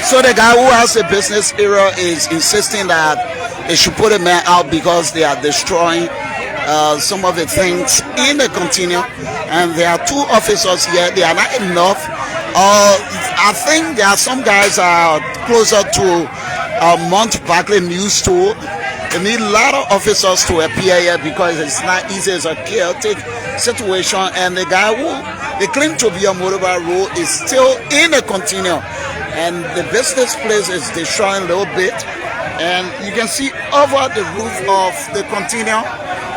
So the guy who has a business area is insisting that they should put a man out because they are destroying some of the things in the container, and there are 2 officers here. They are not enough. I think there are some guys are closer to Mount Barclay News Store. They need a lot of officers to appear here because it's not easy. It's a chaotic situation, and the guy who they claim to be a motorbike road is still in the container, and the business place is destroying a little bit. And you can see over the roof of the container,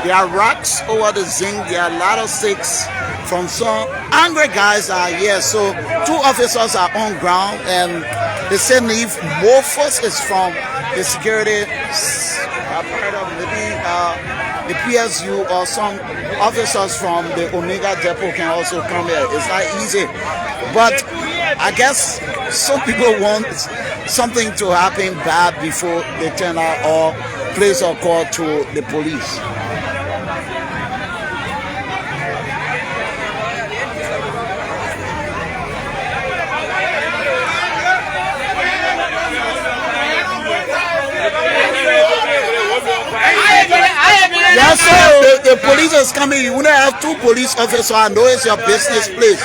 there are racks over the zinc. There are a lot of sticks from some angry guys are here. So 2 officers are on ground, and they say if more forces from the security part of the PSU or some officers from the Omega Depot can also come here. It's not easy, but I guess some people want something to happen bad before they turn out or place a call to the police. Yeah, so the police is coming. You want to have 2 police officers. I know it's your business place.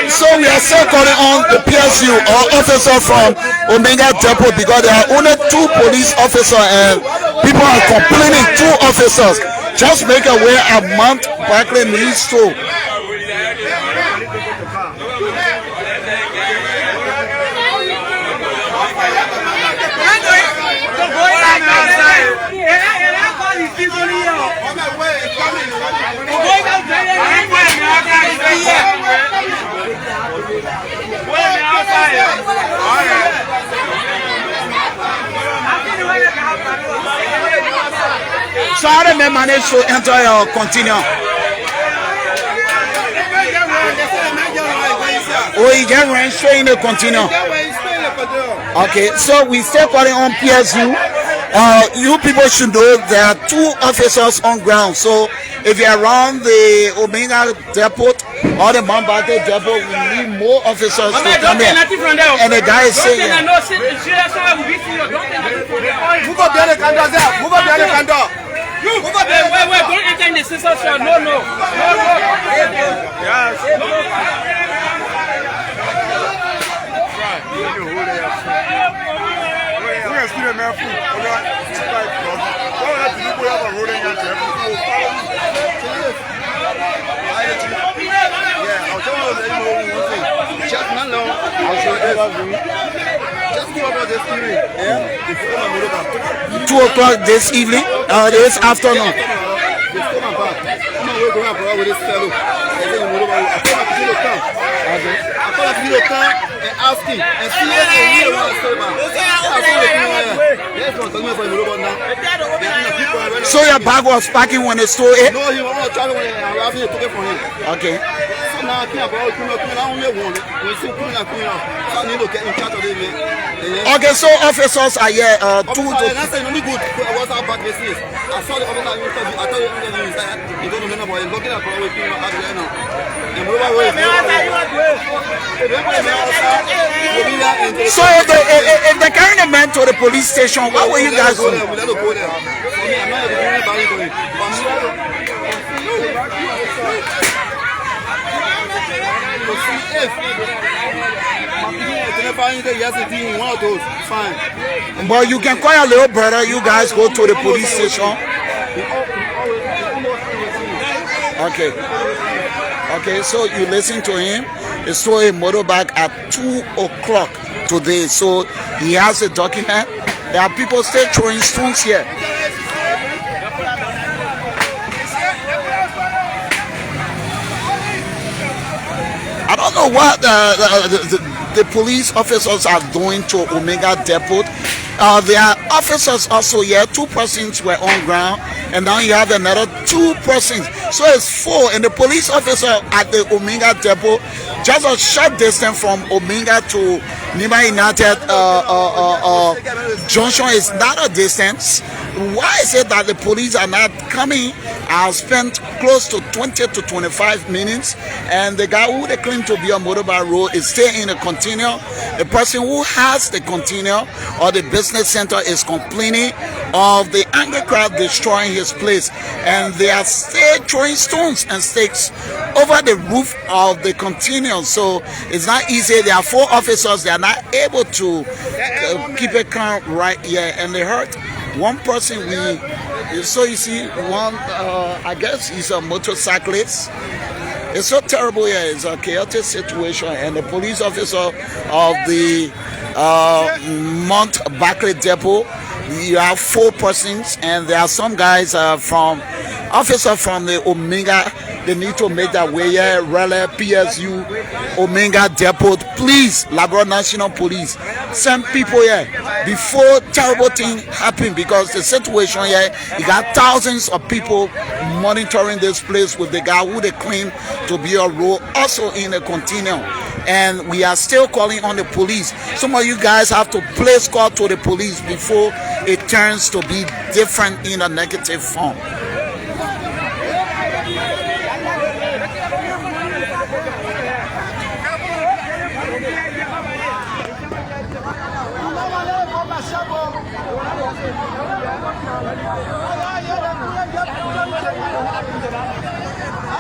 So we are still calling on the PSU or officer from Omega Depot because there are only 2 police officers and people are complaining 2 officers. Just make a way a Mount Barclay News Store. So how do they manage to enter your container? Oh, you get rain straight in the container. Okay, so we still calling on PSU. You people should know there are 2 officers on ground. So if you're around the Omega Depot or the Mount Barclay Depot, we need more officers to come here. And the guy is saying, move up the candle there. Move up the candle. Move up there. Wait, don't enter in the scissors shop. No. Yes. Just not long. Just 2 o'clock this evening. Yeah. 2 o'clock this evening. This afternoon. So your bag was packing when they stole it? No, he was traveling when I took it from him. Okay. So now I can't go. Okay, so officers are here. 2 to. That's only good. What's our back business? I saw the officer. I told you he don't know about looking at probably so if they carry the man to the police station, what will you guys do? But you can call your little brother. You guys go to the police station. Okay, so you listen to him. He saw a motorbike at 2 o'clock today, so he has a document. There are people still throwing stones here. I don't know what the police officers are doing to Omega Depot. There are officers also here. 2 persons were on ground, and now you have another 2 persons. So it's 4. And the police officer at the Ominga depot, just a short distance from Ominga to Nima United Junction, is not a distance. Why is it that the police are not coming? I've spent close to 20 to 25 minutes, and the guy who they claim to be on motorbike road is still in a container. The person who has the container or the business center is complaining of the angry crowd destroying his place, and they are still throwing stones and sticks over the roof of the container. So it's not easy. There are 4 officers. They are not able to keep it calm right here, and they hurt 1 person. So you see, one, I guess he's a motorcyclist. It's so terrible here. It's a chaotic situation, and the police officer of the Mount Barclay depot, you have 4 persons, and there are some guys officer from the Omega. They need to make that way here. Raleigh, PSU, Omega depot. Please, Liberia National Police, send people here before terrible thing happen, because the situation here, you got thousands of people monitoring this place with the guy who they claim to be a road also in a container. And we are still calling on the police. Some of you guys have to place call to the police before it turns to be different in a negative form.